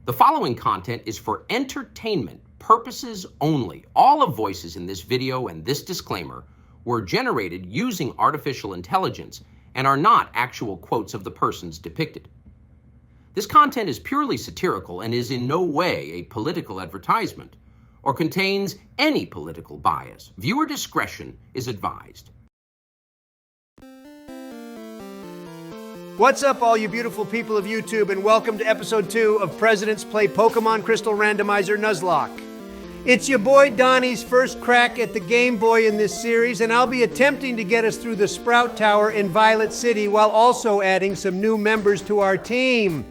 The following content is for entertainment purposes only. All of voices in this video and this disclaimer were generated using artificial intelligence and are not actual quotes of the persons depicted. This content is purely satirical and is in no way a political advertisement or contains any political bias. Viewer discretion is advised. What's up, all you beautiful people of YouTube, and welcome to episode 2 of Presidents Play Pokemon Crystal Randomizer Nuzlocke. It's your boy Donnie's first crack at the Game Boy in this series, and I'll be attempting to get us through the Sprout Tower in Violet City while also adding some new members to our team.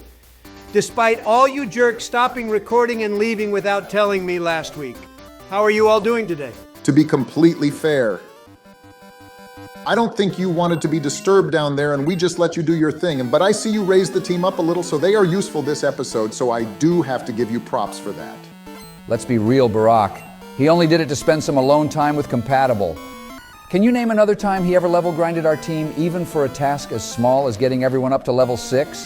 Despite all you jerks stopping recording and leaving without telling me last week. How are you all doing today? To be completely fair, I don't think you wanted to be disturbed down there and we just let you do your thing. But I see you raise the team up a little, so they are useful this episode, so I do have to give you props for that. Let's be real, Barack. He only did it to spend some alone time with Compatible. Can you name another time he ever level grinded our team, even for a task as small as getting everyone up to level 6?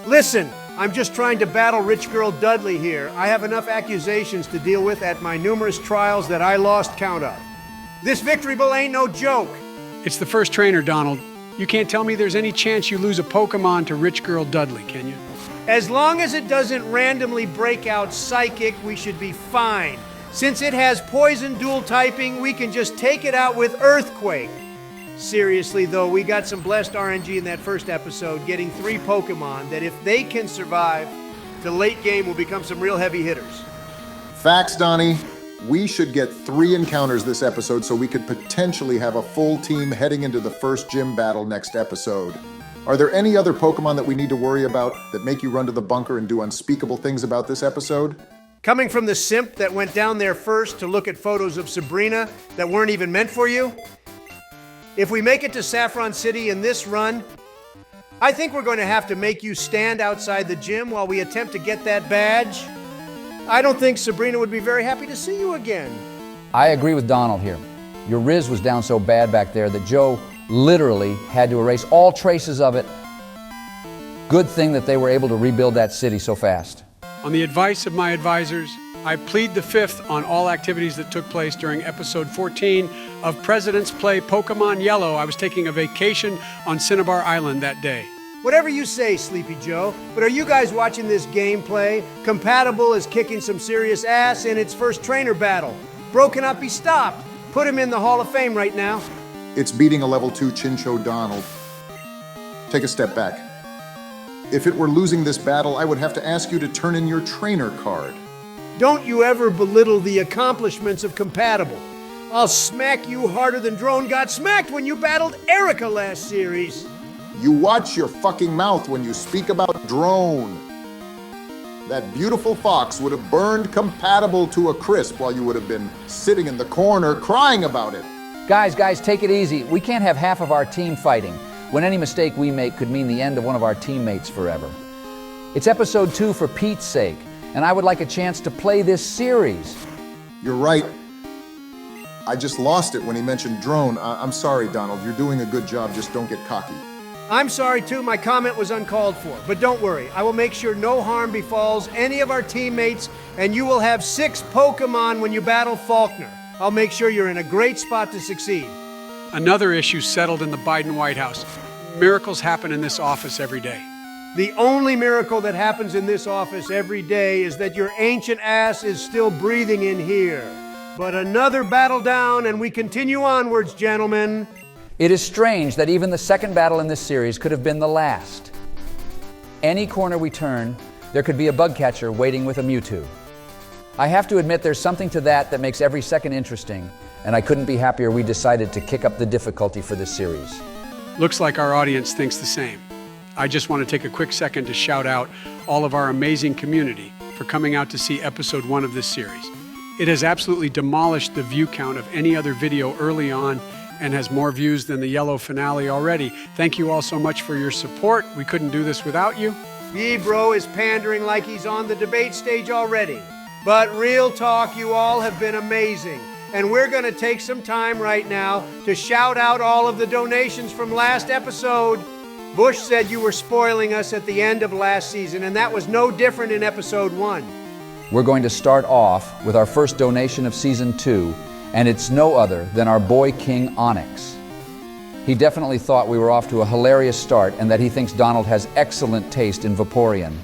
Listen, I'm just trying to battle Rich Girl Dudley here. I have enough accusations to deal with at my numerous trials that I lost count of. This victory bull ain't no joke. It's the first trainer, Donald. You can't tell me there's any chance you lose a Pokemon to Rich Girl Dudley, can you? As long as it doesn't randomly break out Psychic, we should be fine. Since it has poison dual typing, we can just take it out with Earthquake. Seriously though, we got some blessed RNG in that first episode, getting 3 Pokemon that if they can survive, the late game will become some real heavy hitters. Facts, Donnie. We should get 3 encounters this episode so we could potentially have a full team heading into the first gym battle next episode. Are there any other Pokemon that we need to worry about that make you run to the bunker and do unspeakable things about this episode? Coming from the simp that went down there first to look at photos of Sabrina that weren't even meant for you, if we make it to Saffron City in this run, I think we're going to have to make you stand outside the gym while we attempt to get that badge. I don't think Sabrina would be very happy to see you again. I agree with Donald here. Your Riz was down so bad back there that Joe literally had to erase all traces of it. Good thing that they were able to rebuild that city so fast. On the advice of my advisors, I plead the fifth on all activities that took place during episode 14 of Presidents Play Pokemon Yellow. I was taking a vacation on Cinnabar Island that day. Whatever you say, Sleepy Joe, but are you guys watching this gameplay? Compatible is kicking some serious ass in its first trainer battle. Bro cannot be stopped. Put him in the Hall of Fame right now. It's beating a level 2 Chincho Donald. Take a step back. If it were losing this battle, I would have to ask you to turn in your trainer card. Don't you ever belittle the accomplishments of Compatible. I'll smack you harder than Drone got smacked when you battled Erica last series. You watch your fucking mouth when you speak about Drone. That beautiful fox would have burned Compatible to a crisp while you would have been sitting in the corner crying about it. Guys, take it easy. We can't have half of our team fighting when any mistake we make could mean the end of one of our teammates forever. It's episode 2 for Pete's sake, and I would like a chance to play this series. You're right. I just lost it when he mentioned Drone. I'm sorry, Donald. You're doing a good job. Just don't get cocky. I'm sorry too, my comment was uncalled for, but don't worry, I will make sure no harm befalls any of our teammates, and you will have 6 Pokemon when you battle Faulkner. I'll make sure you're in a great spot to succeed. Another issue settled in the Biden White House. Miracles happen in this office every day. The only miracle that happens in this office every day is that your ancient ass is still breathing in here. But another battle down, and we continue onwards, gentlemen. It is strange that even the second battle in this series could have been the last. Any corner we turn, there could be a bug catcher waiting with a Mewtwo. I have to admit there's something to that makes every second interesting, and I couldn't be happier we decided to kick up the difficulty for this series. Looks like our audience thinks the same. I just want to take a quick second to shout out all of our amazing community for coming out to see episode 1 of this series. It has absolutely demolished the view count of any other video early on and has more views than the Yellow finale already. Thank you all so much for your support. We couldn't do this without you. Bro is pandering like he's on the debate stage already. But real talk, you all have been amazing. And we're going to take some time right now to shout out all of the donations from last episode. Bush said you were spoiling us at the end of last season, and that was no different in episode 1. We're going to start off with our first donation of season 2, and it's no other than our boy king Onyx. He definitely thought we were off to a hilarious start and that he thinks Donald has excellent taste in Vaporeon.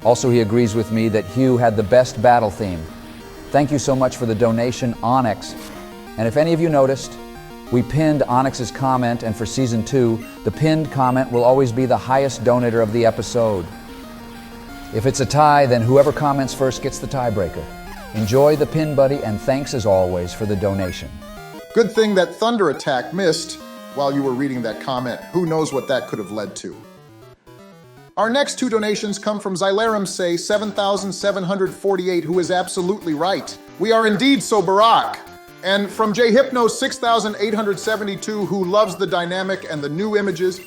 Also, he agrees with me that Hugh had the best battle theme. Thank you so much for the donation, Onyx. And if any of you noticed, we pinned Onyx's comment, and for season 2, the pinned comment will always be the highest donator of the episode. If it's a tie, then whoever comments first gets the tiebreaker. Enjoy the pin, buddy, and thanks as always for the donation. Good thing that thunder attack missed while you were reading that comment. Who knows what that could have led to? Our next 2 donations come from Xylarum Say 7748, who is absolutely right. We are indeed so Barack. And from J Hypno 6872, who loves the dynamic and the new images.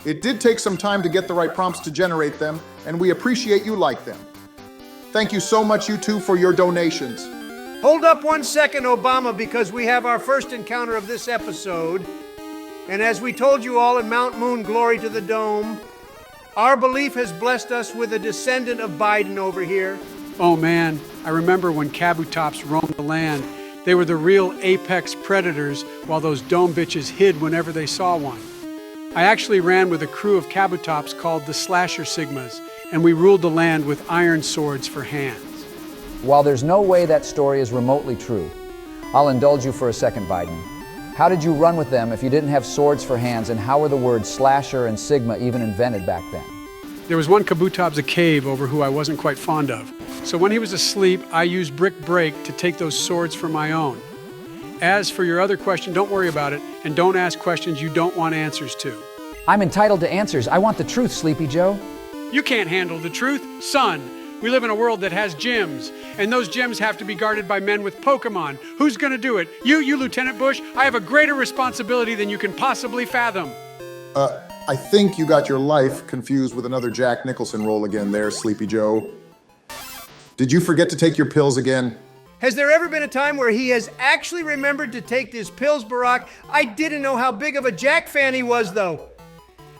It did take some time to get the right prompts to generate them, and we appreciate you like them. Thank you so much, you two, for your donations. Hold up 1 second, Obama, because we have our first encounter of this episode. And as we told you all in Mount Moon, Glory to the Dome, our belief has blessed us with a descendant of Biden over here. Oh man, I remember when Kabutops roamed the land. They were the real apex predators, while those dome bitches hid whenever they saw one. I actually ran with a crew of Kabutops called the Slasher Sigmas, and we ruled the land with iron swords for hands. While there's no way that story is remotely true, I'll indulge you for a second, Biden. How did you run with them if you didn't have swords for hands, and how were the words slasher and sigma even invented back then? There was one Kabutops a cave over who I wasn't quite fond of. So when he was asleep, I used Brick Break to take those swords for my own. As for your other question, don't worry about it, and don't ask questions you don't want answers to. I'm entitled to answers. I want the truth, Sleepy Joe. You can't handle the truth, son. We live in a world that has gyms, and those gyms have to be guarded by men with Pokemon. Who's gonna do it? You, Lieutenant Bush? I have a greater responsibility than you can possibly fathom. I think you got your life confused with another Jack Nicholson role again there, Sleepy Joe. Did you forget to take your pills again? Has there ever been a time where he has actually remembered to take his pills, Barack? I didn't know how big of a Jack fan he was, though.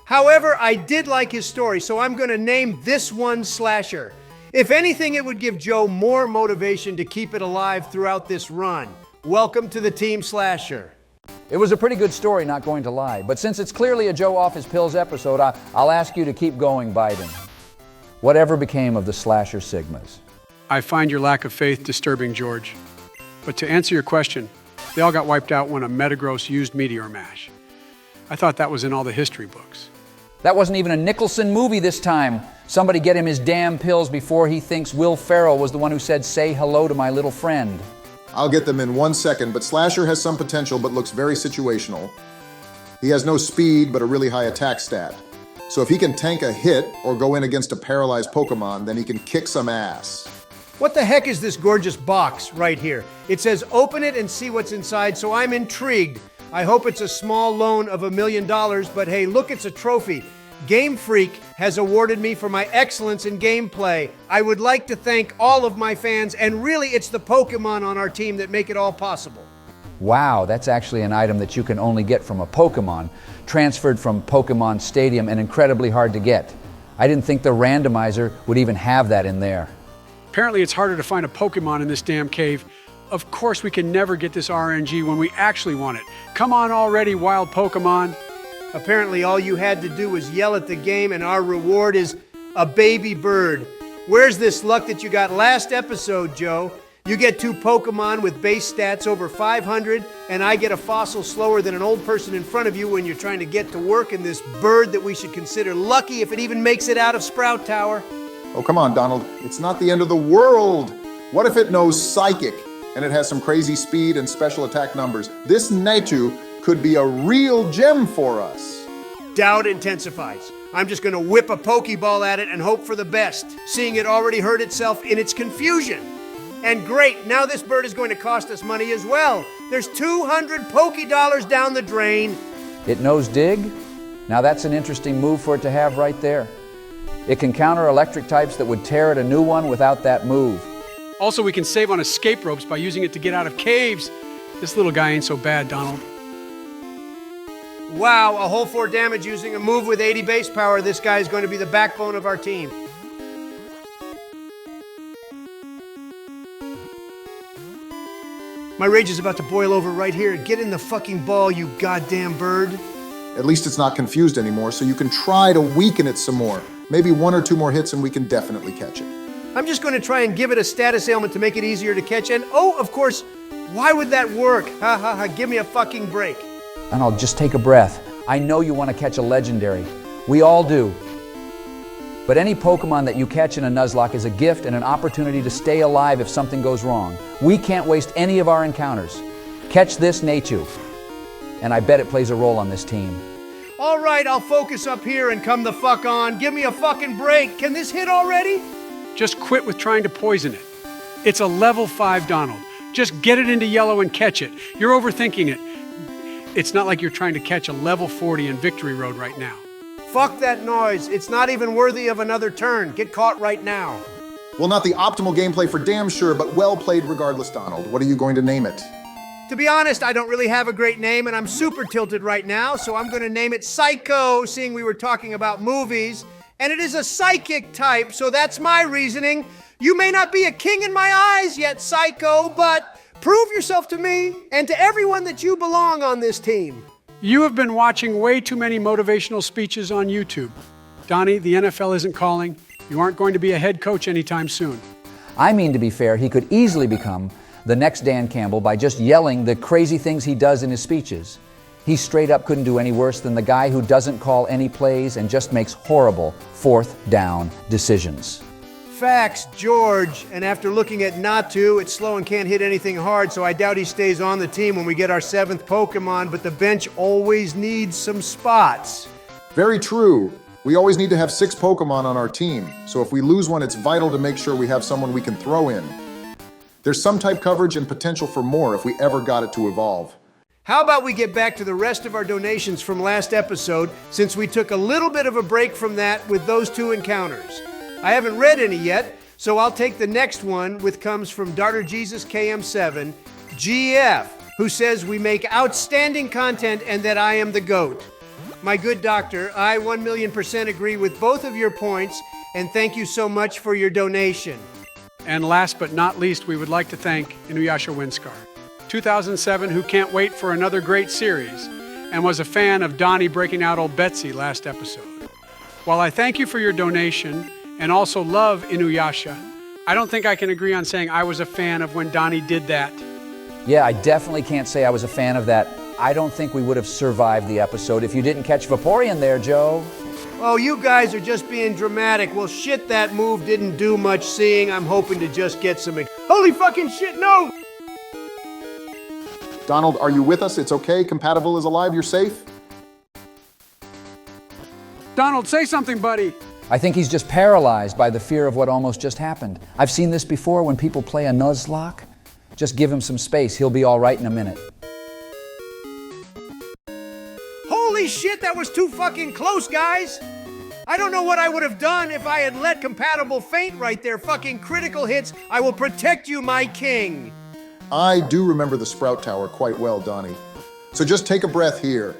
However, I did like his story, so I'm going to name this one Slasher. If anything, it would give Joe more motivation to keep it alive throughout this run. Welcome to the Team Slasher. It was a pretty good story, not going to lie. But since it's clearly a Joe off his pills episode, I'll ask you to keep going, Biden. Whatever became of the Slasher Sigmas? I find your lack of faith disturbing, George. But to answer your question, they all got wiped out when a Metagross used Meteor Mash. I thought that was in all the history books. That wasn't even a Nicholson movie this time. Somebody get him his damn pills before he thinks Will Ferrell was the one who said, "Say hello to my little friend." I'll get them in 1 second, but Slasher has some potential but looks very situational. He has no speed but a really high attack stat. So if he can tank a hit or go in against a paralyzed Pokemon, then he can kick some ass. What the heck is this gorgeous box right here? It says open it and see what's inside, so I'm intrigued. I hope it's a small loan of $1 million, but hey, look, it's a trophy. Game Freak has awarded me for my excellence in gameplay. I would like to thank all of my fans, and really it's the Pokemon on our team that make it all possible. Wow, that's actually an item that you can only get from a Pokemon, transferred from Pokemon Stadium and incredibly hard to get. I didn't think the randomizer would even have that in there. Apparently it's harder to find a Pokemon in this damn cave. Of course we can never get this RNG when we actually want it. Come on already, wild Pokemon. Apparently all you had to do was yell at the game, and our reward is a baby bird. Where's this luck that you got last episode, Joe? You get 2 Pokemon with base stats over 500, and I get a fossil slower than an old person in front of you when you're trying to get to work in this bird that we should consider lucky if it even makes it out of Sprout Tower. Oh, come on, Donald. It's not the end of the world. What if it knows Psychic and it has some crazy speed and special attack numbers? This Naitu could be a real gem for us. Doubt intensifies. I'm just going to whip a Pokeball at it and hope for the best, seeing it already hurt itself in its confusion. And great, now this bird is going to cost us money as well. There's 200 Poké-dollars down the drain. It knows Dig? Now that's an interesting move for it to have right there. It can counter electric types that would tear at a new one without that move. Also, we can save on escape ropes by using it to get out of caves. This little guy ain't so bad, Donald. Wow, a whole 4 damage using a move with 80 base power. This guy is going to be the backbone of our team. My rage is about to boil over right here. Get in the fucking ball, you goddamn bird. At least it's not confused anymore, so you can try to weaken it some more. Maybe 1 or 2 more hits and we can definitely catch it. I'm just going to try and give it a status ailment to make it easier to catch. And oh, of course, why would that work? Ha ha ha, give me a fucking break. And I'll just take a breath. I know you want to catch a legendary. We all do. But any Pokemon that you catch in a Nuzlocke is a gift and an opportunity to stay alive if something goes wrong. We can't waste any of our encounters. Catch this Nachu. And I bet it plays a role on this team. All right, I'll focus up here and come the fuck on. Give me a fucking break. Can this hit already? Just quit with trying to poison it. It's a level 5 Donald. Just get it into yellow and catch it. You're overthinking it. It's not like you're trying to catch a level 40 in Victory Road right now. Fuck that noise. It's not even worthy of another turn. Get caught right now. Well, not the optimal gameplay for damn sure, but well played regardless, Donald. What are you going to name it? To be honest, I don't really have a great name, and I'm super tilted right now, so I'm going to name it Psycho, seeing we were talking about movies. And it is a psychic type, so that's my reasoning. You may not be a king in my eyes yet, Psycho, but prove yourself to me and to everyone that you belong on this team. You have been watching way too many motivational speeches on YouTube. Donnie, the NFL isn't calling. You aren't going to be a head coach anytime soon. I mean, to be fair, he could easily become the next Dan Campbell by just yelling the crazy things he does in his speeches. He straight up couldn't do any worse than the guy who doesn't call any plays and just makes horrible 4th down decisions. Facts, George. And after looking at Natu, it's slow and can't hit anything hard, so I doubt he stays on the team when we get our 7th Pokemon, but the bench always needs some spots. Very true. We always need to have 6 Pokemon on our team, so if we lose one, it's vital to make sure we have someone we can throw in. There's some type coverage and potential for more if we ever got it to evolve. How about we get back to the rest of our donations from last episode, since we took a little bit of a break from that with those 2 encounters. I haven't read any yet, so I'll take the next one, which comes from Darter Jesus KM7, GF, who says we make outstanding content and that I am the GOAT. My good doctor, I 1,000,000% agree with both of your points, and thank you so much for your donation. And last but not least, we would like to thank Inuyasha Windscar, 2007, who can't wait for another great series, and was a fan of Donnie breaking out old Betsy last episode. While I thank you for your donation, and also love Inuyasha, I don't think I can agree on saying I was a fan of when Donnie did that. Yeah, I definitely can't say I was a fan of that. I don't think we would have survived the episode if you didn't catch Vaporeon there, Joe. Oh, you guys are just being dramatic. Well, shit, that move didn't do much seeing. I'm hoping to just get some... Holy fucking shit, no! Donald, are you with us? It's okay. Compatible is alive. You're safe? Donald, say something, buddy. I think he's just paralyzed by the fear of what almost just happened. I've seen this before when people play a Nuzlocke. Just give him some space. He'll be all right in a minute. Holy shit, that was too fucking close, guys! I don't know what I would have done if I had let Compatible faint right there. Fucking critical hits. I will protect you, my king. I do remember the Sprout Tower quite well, Donnie. So just take a breath here.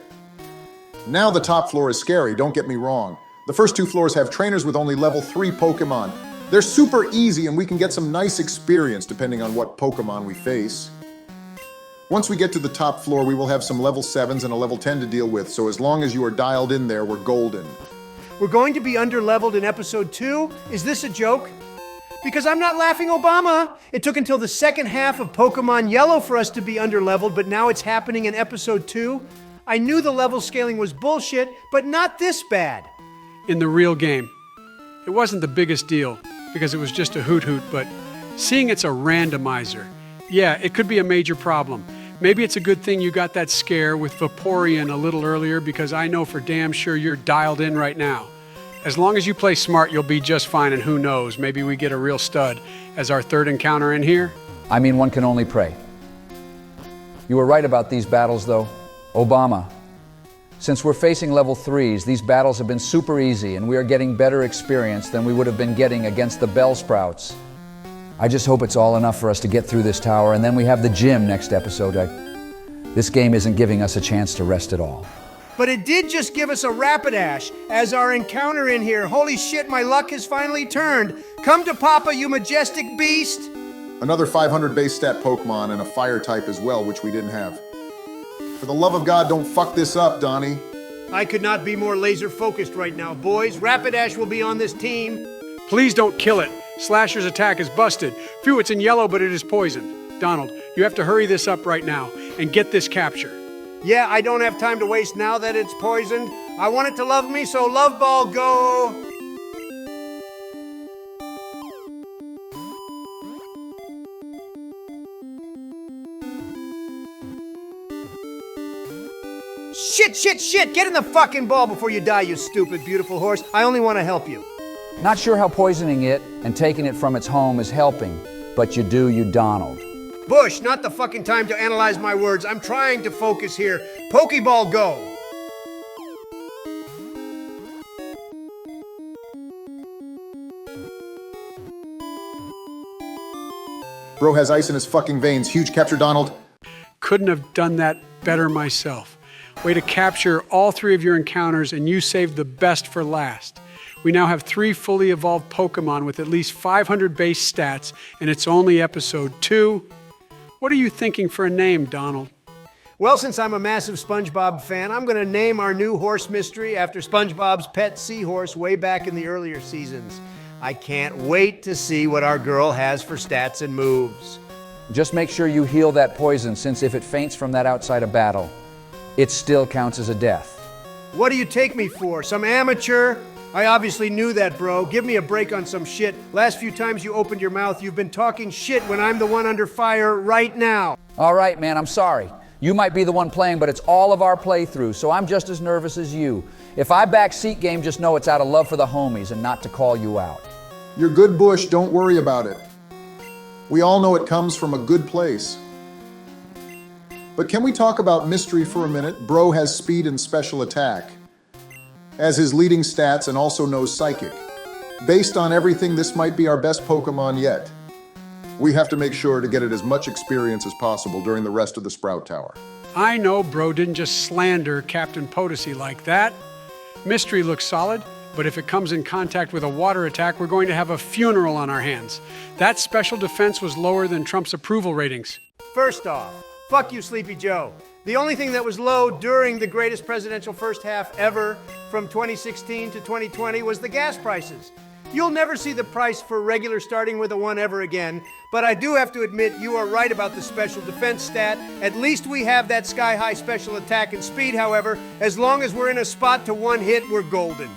Now the top floor is scary, don't get me wrong. The first 2 floors have trainers with only level 3 Pokemon. They're super easy and we can get some nice experience depending on what Pokemon we face. Once we get to the top floor, we will have some level 7s and a level 10 to deal with, so as long as you are dialed in there, we're golden. We're going to be underleveled in episode 2? Is this a joke? Because I'm not laughing, Obama. It took until the second half of Pokemon Yellow for us to be underleveled, but now it's happening in episode 2. I knew the level scaling was bullshit, but not this bad. In the real game, it wasn't the biggest deal because it was just a hoot-hoot, but seeing it's a randomizer, yeah, it could be a major problem. Maybe it's a good thing you got that scare with Vaporeon a little earlier because I know for damn sure you're dialed in right now. As long as you play smart, you'll be just fine, and who knows, maybe we get a real stud as our 3rd encounter in here. I mean, one can only pray. You were right about these battles, though. Obama. Since we're facing level 3s, these battles have been super easy, and we are getting better experience than we would have been getting against the Bellsprouts. I just hope it's all enough for us to get through this tower, and then we have the gym next episode. This game isn't giving us a chance to rest at all. But it did just give us a Rapidash as our encounter in here. Holy shit, my luck has finally turned. Come to Papa, you majestic beast. Another 500 base stat Pokemon and a fire type as well, which we didn't have. For the love of God, don't fuck this up, Donnie. I could not be more laser focused right now, boys. Rapidash will be on this team. Please don't kill it. Slasher's attack is busted. Phew, it's in yellow, but it is poisoned. Donald, you have to hurry this up right now and get this capture. Yeah, I don't have time to waste now that it's poisoned. I want it to love me, so love ball, go! Shit! Get in the fucking ball before you die, you stupid, beautiful horse. I only want to help you. Not sure how poisoning it and taking it from its home is helping, but you do, you Donald. Bush, not the fucking time to analyze my words. I'm trying to focus here. Pokeball, go! Bro has ice in his fucking veins. Huge capture, Donald. Couldn't have done that better myself. Way to capture all 3 of your encounters, and you saved the best for last. We now have 3 fully evolved Pokemon with at least 500 base stats, and it's only episode 2. What are you thinking for a name, Donald? Well, since I'm a massive SpongeBob fan, I'm going to name our new horse mystery after SpongeBob's pet seahorse way back in the earlier seasons. I can't wait to see what our girl has for stats and moves. Just make sure you heal that poison, since if it faints from that outside of battle, it still counts as a death. What do you take me for? Some amateur? I obviously knew that, bro. Give me a break on some shit. Last few times you opened your mouth, you've been talking shit when I'm the one under fire right now. All right, man, I'm sorry. You might be the one playing, but it's all of our playthrough, so I'm just as nervous as you. If I backseat game, just know it's out of love for the homies and not to call you out. You're good, Bush. Don't worry about it. We all know it comes from a good place. But can we talk about mystery for a minute? Bro has speed and special attack as his leading stats and also knows Psychic. Based on everything, this might be our best Pokemon yet. We have to make sure to get it as much experience as possible during the rest of the Sprout Tower. I know Bro didn't just slander Captain Potosi like that. Mystery looks solid, but if it comes in contact with a water attack, we're going to have a funeral on our hands. That special defense was lower than Trump's approval ratings. First off, fuck you, Sleepy Joe. The only thing that was low during the greatest presidential first half ever from 2016 to 2020 was the gas prices. You'll never see the price for regular starting with a 1 ever again, but I do have to admit you are right about the special defense stat. At least we have that sky-high special attack and speed, however. As long as we're in a spot to 1 hit, we're golden.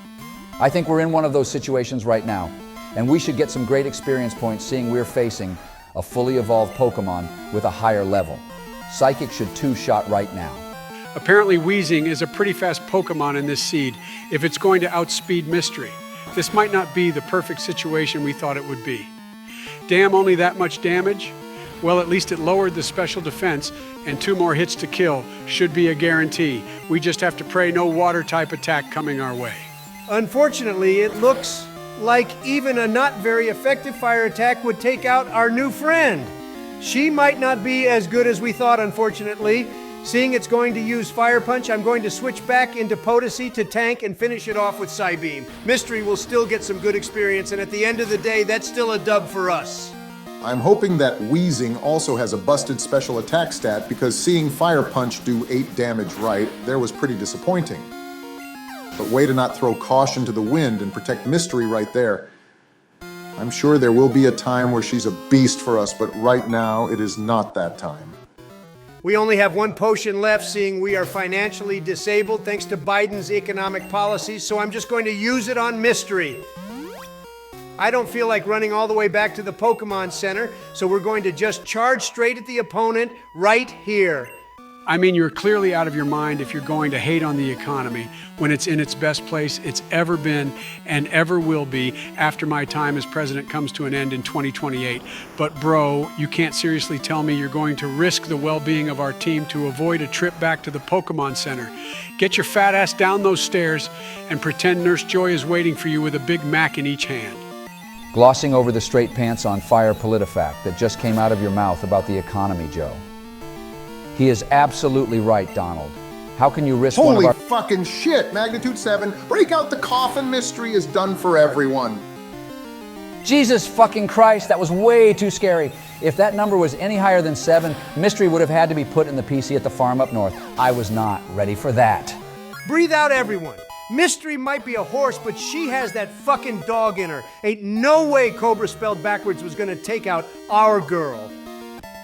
I think we're in one of those situations right now, and we should get some great experience points seeing we're facing a fully evolved Pokemon with a higher level. Psychic should 2-shot right now. Apparently Weezing is a pretty fast Pokemon in this seed if it's going to outspeed Mystery. This might not be the perfect situation we thought it would be. Damn, only that much damage? Well, at least it lowered the special defense, and 2 more hits to kill should be a guarantee. We just have to pray no water-type attack coming our way. Unfortunately, it looks like even a not very effective fire attack would take out our new friend. She might not be as good as we thought, unfortunately. Seeing it's going to use Fire Punch, I'm going to switch back into Potosi to tank and finish it off with Psybeam. Mystery will still get some good experience, and at the end of the day, that's still a dub for us. I'm hoping that Weezing also has a busted special attack stat, because seeing Fire Punch do 8 damage right there was pretty disappointing. But way to not throw caution to the wind and protect Mystery right there. I'm sure there will be a time where she's a beast for us, but right now it is not that time. We only have 1 potion left, seeing we are financially disabled thanks to Biden's economic policies, so I'm just going to use it on Mystery. I don't feel like running all the way back to the Pokemon Center, so we're going to just charge straight at the opponent right here. I mean, you're clearly out of your mind if you're going to hate on the economy when it's in its best place it's ever been and ever will be after my time as president comes to an end in 2028. But bro, you can't seriously tell me you're going to risk the well-being of our team to avoid a trip back to the Pokemon Center. Get your fat ass down those stairs and pretend Nurse Joy is waiting for you with a Big Mac in each hand. Glossing over the straight pants on fire PolitiFact that just came out of your mouth about the economy, Joe. He is absolutely right, Donald. How can you risk one of Holy our... fucking shit! Magnitude 7, break out the coffin mystery is done for everyone. Jesus fucking Christ, that was way too scary. If that number was any higher than 7, Mystery would have had to be put in the PC at the farm up north. I was not ready for that. Breathe out, everyone. Mystery might be a horse, but she has that fucking dog in her. Ain't no way Cobra spelled backwards was gonna take out our girl.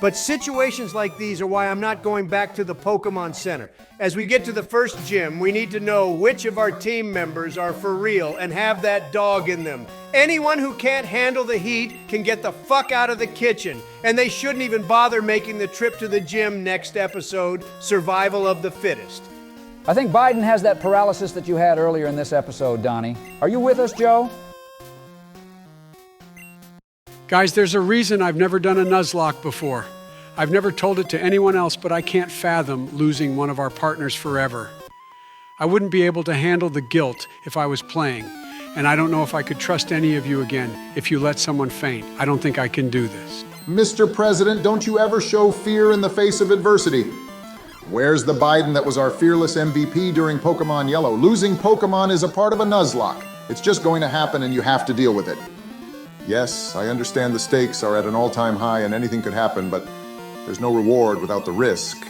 But situations like these are why I'm not going back to the Pokemon Center. As we get to the first gym, we need to know which of our team members are for real and have that dog in them. Anyone who can't handle the heat can get the fuck out of the kitchen. And they shouldn't even bother making the trip to the gym next episode, Survival of the Fittest. I think Biden has that paralysis that you had earlier in this episode, Donnie. Are you with us, Joe? Guys, there's a reason I've never done a Nuzlocke before. I've never told it to anyone else, but I can't fathom losing one of our partners forever. I wouldn't be able to handle the guilt if I was playing, and I don't know if I could trust any of you again if you let someone faint. I don't think I can do this. Mr. President, don't you ever show fear in the face of adversity. Where's the Biden that was our fearless MVP during Pokemon Yellow? Losing Pokemon is a part of a Nuzlocke. It's just going to happen and you have to deal with it. Yes, I understand the stakes are at an all-time high and anything could happen, but there's no reward without the risk.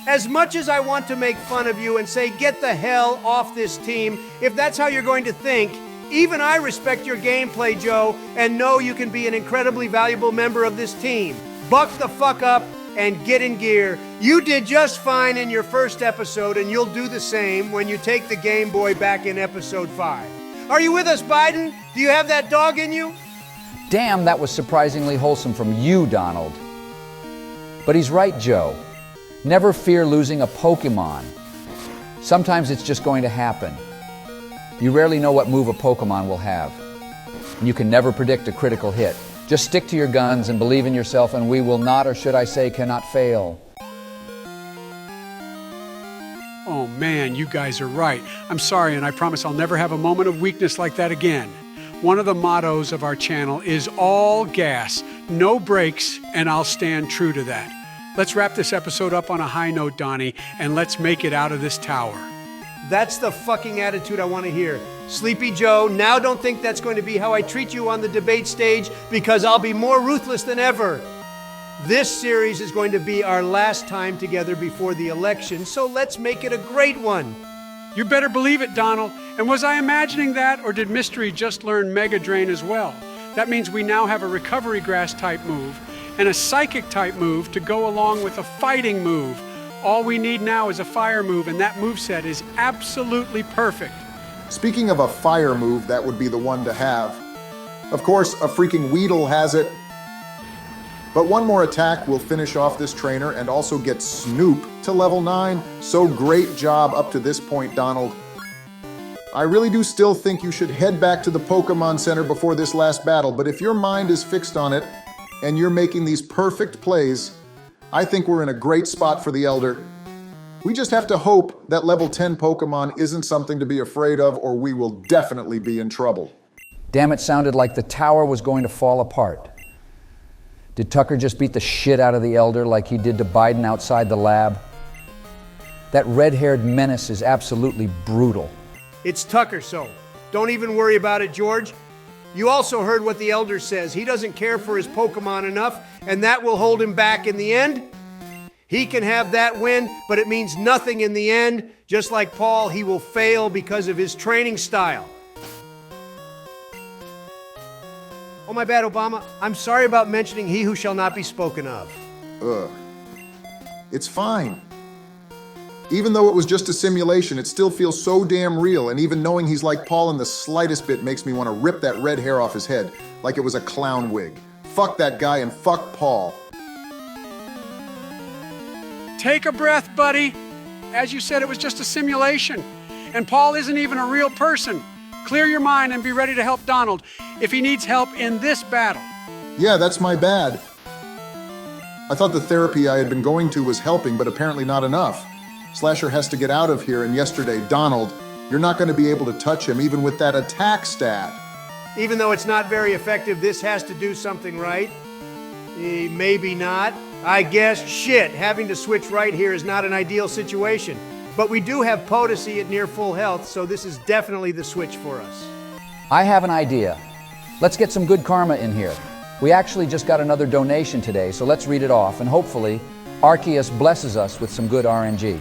As much as I want to make fun of you and say, get the hell off this team, if that's how you're going to think, even I respect your gameplay, Joe, and know you can be an incredibly valuable member of this team. Buck the fuck up and get in gear. You did just fine in your first episode, and you'll do the same when you take the Game Boy back in episode 5. Are you with us, Biden? Do you have that dog in you? Damn, that was surprisingly wholesome from you, Donald. But he's right, Joe. Never fear losing a Pokemon. Sometimes it's just going to happen. You rarely know what move a Pokemon will have. And you can never predict a critical hit. Just stick to your guns and believe in yourself, and we will not, or should I say, cannot fail. Oh man, you guys are right. I'm sorry, and I promise I'll never have a moment of weakness like that again. One of the mottos of our channel is all gas, no brakes, and I'll stand true to that. Let's wrap this episode up on a high note, Donnie, and let's make it out of this tower. That's the fucking attitude I want to hear. Sleepy Joe, now don't think that's going to be how I treat you on the debate stage, because I'll be more ruthless than ever. This series is going to be our last time together before the election, so let's make it a great one. You better believe it, Donald. And was I imagining that, or did Mystery just learn Mega Drain as well? That means we now have a Recovery Grass type move and a Psychic type move to go along with a Fighting move. All we need now is a Fire move, and that moveset is absolutely perfect. Speaking of a fire move, that would be the one to have. Of course, a freaking Weedle has it. But one more attack will finish off this trainer and also get Snoop to level 9. So great job up to this point, Donald. I really do still think you should head back to the Pokemon Center before this last battle, but if your mind is fixed on it and you're making these perfect plays, I think we're in a great spot for the Elder. We just have to hope that level 10 Pokemon isn't something to be afraid of, or we will definitely be in trouble. Damn, it sounded like the tower was going to fall apart. Did Tucker just beat the shit out of the Elder like he did to Biden outside the lab? That red-haired menace is absolutely brutal. It's Tucker, so don't even worry about it, George. You also heard what the Elder says. He doesn't care for his Pokemon enough, and that will hold him back in the end. He can have that win, but it means nothing in the end. Just like Paul, he will fail because of his training style. Oh, my bad, Obama. I'm sorry about mentioning he who shall not be spoken of. Ugh. It's fine. Even though it was just a simulation, it still feels so damn real, and even knowing he's like Paul in the slightest bit makes me want to rip that red hair off his head, like it was a clown wig. Fuck that guy and fuck Paul. Take a breath, buddy. As you said, it was just a simulation. And Paul isn't even a real person. Clear your mind and be ready to help Donald if he needs help in this battle. Yeah, that's my bad. I thought the therapy I had been going to was helping, but apparently not enough. Slasher has to get out of here, and yesterday, Donald, you're not going to be able to touch him even with that attack stat. Even though it's not very effective, this has to do something right. Maybe not. I guess, shit, having to switch right here is not an ideal situation. But we do have potency at near full health, so this is definitely the switch for us. I have an idea. Let's get some good karma in here. We actually just got another donation today, so let's read it off, and hopefully Arceus blesses us with some good RNG.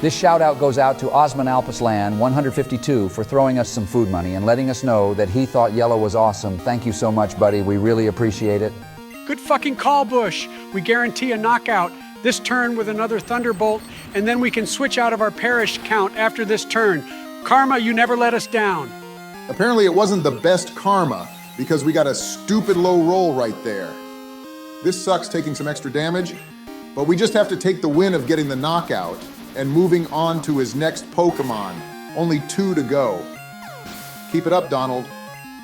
This shout out goes out to Osmanalpus Land 152 for throwing us some food money and letting us know that he thought yellow was awesome. Thank you so much, buddy. We really appreciate it. Good fucking call, Bush. We guarantee a knockout this turn with another Thunderbolt, and then we can switch out of our parish count after this turn. Karma, you never let us down. Apparently it wasn't the best karma, because we got a stupid low roll right there. This sucks taking some extra damage, but we just have to take the win of getting the knockout and moving on to his next Pokemon. Only 2 to go. Keep it up, Donald.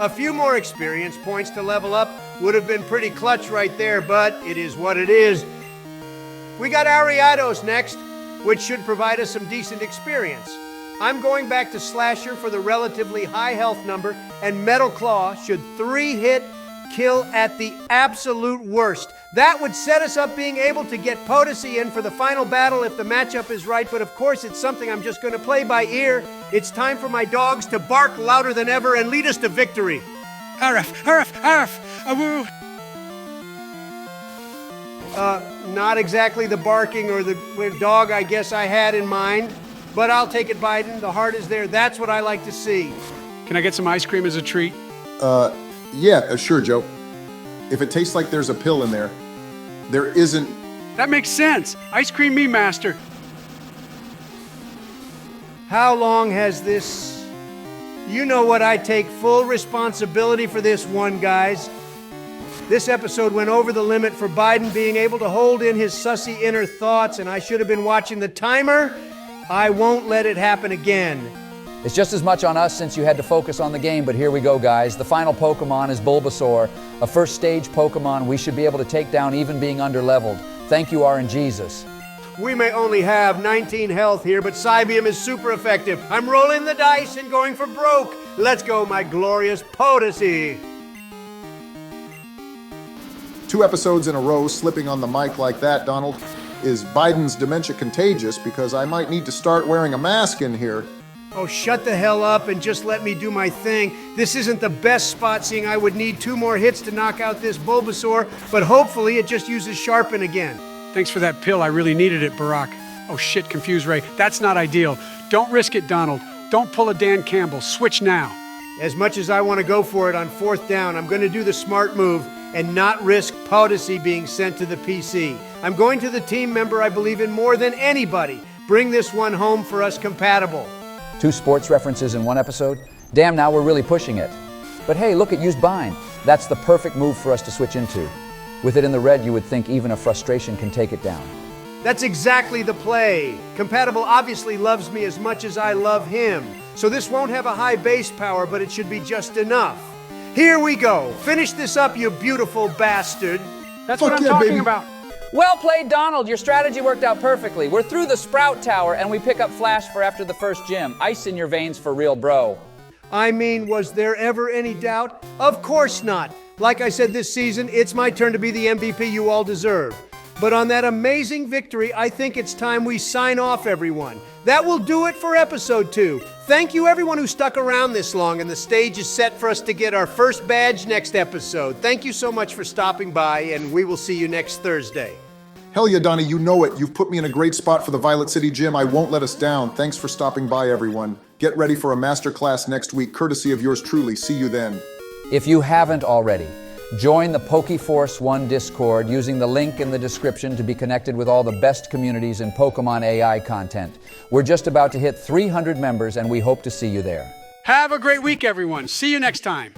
A few more experience points to level up would have been pretty clutch right there, but it is what it is. We got Ariados next, which should provide us some decent experience. I'm going back to Slasher for the relatively high health number, and Metal Claw should 3-hit kill at the absolute worst. That would set us up being able to get potency in for the final battle if the matchup is right, but of course it's something I'm just going to play by ear. It's time for my dogs to bark louder than ever and lead us to victory. Arf, arf, arf, awoo. Not exactly the barking or the dog I guess I had in mind, but I'll take it, Biden. The heart is there. That's what I like to see. Can I get some ice cream as a treat? Yeah, sure, Joe. If it tastes like there's a pill in there, there isn't. That makes sense. Ice cream me, master. How long has this... You know what, I take full responsibility for this one, guys. This episode went over the limit for Biden being able to hold in his sussy inner thoughts, and I should have been watching the timer. I won't let it happen again. It's just as much on us since you had to focus on the game, but here we go, guys. The final Pokemon is Bulbasaur, a first stage Pokemon we should be able to take down even being underleveled. Thank you, RNGesus. We may only have 19 health here, but Psybeam is super effective. I'm rolling the dice and going for broke. Let's go, my glorious potency. 2 episodes in a row slipping on the mic like that, Donald. Is Biden's dementia contagious? Because I might need to start wearing a mask in here. Oh, shut the hell up and just let me do my thing. This isn't the best spot, seeing I would need 2 more hits to knock out this Bulbasaur, but hopefully it just uses Sharpen again. Thanks for that pill. I really needed it, Barack. Oh shit, confused Ray. That's not ideal. Don't risk it, Donald. Don't pull a Dan Campbell. Switch now. As much as I want to go for it on 4th down, I'm going to do the smart move and not risk potency being sent to the PC. I'm going to the team member I believe in more than anybody. Bring this one home for us compatible. 2 sports references in 1 episode? Damn, now we're really pushing it. But hey, look, it used Bind. That's the perfect move for us to switch into. With it in the red, you would think even a frustration can take it down. That's exactly the play. Compatible obviously loves me as much as I love him. So this won't have a high base power, but it should be just enough. Here we go. Finish this up, you beautiful bastard. That's what I'm talking about. Well played, Donald. Your strategy worked out perfectly. We're through the Sprout Tower, and we pick up Flash for after the first gym. Ice in your veins for real, bro. I mean, was there ever any doubt? Of course not. Like I said this season, it's my turn to be the MVP you all deserve. But on that amazing victory, I think it's time we sign off, everyone. That will do it for episode 2. Thank you, everyone who stuck around this long, and the stage is set for us to get our first badge next episode. Thank you so much for stopping by, and we will see you next Thursday. Hell yeah, Donnie, you know it. You've put me in a great spot for the Violet City Gym. I won't let us down. Thanks for stopping by, everyone. Get ready for a masterclass next week, courtesy of yours truly. See you then. If you haven't already, join the PokeForce 1 Discord using the link in the description to be connected with all the best communities in Pokemon AI content. We're just about to hit 300 members, and we hope to see you there. Have a great week, everyone. See you next time.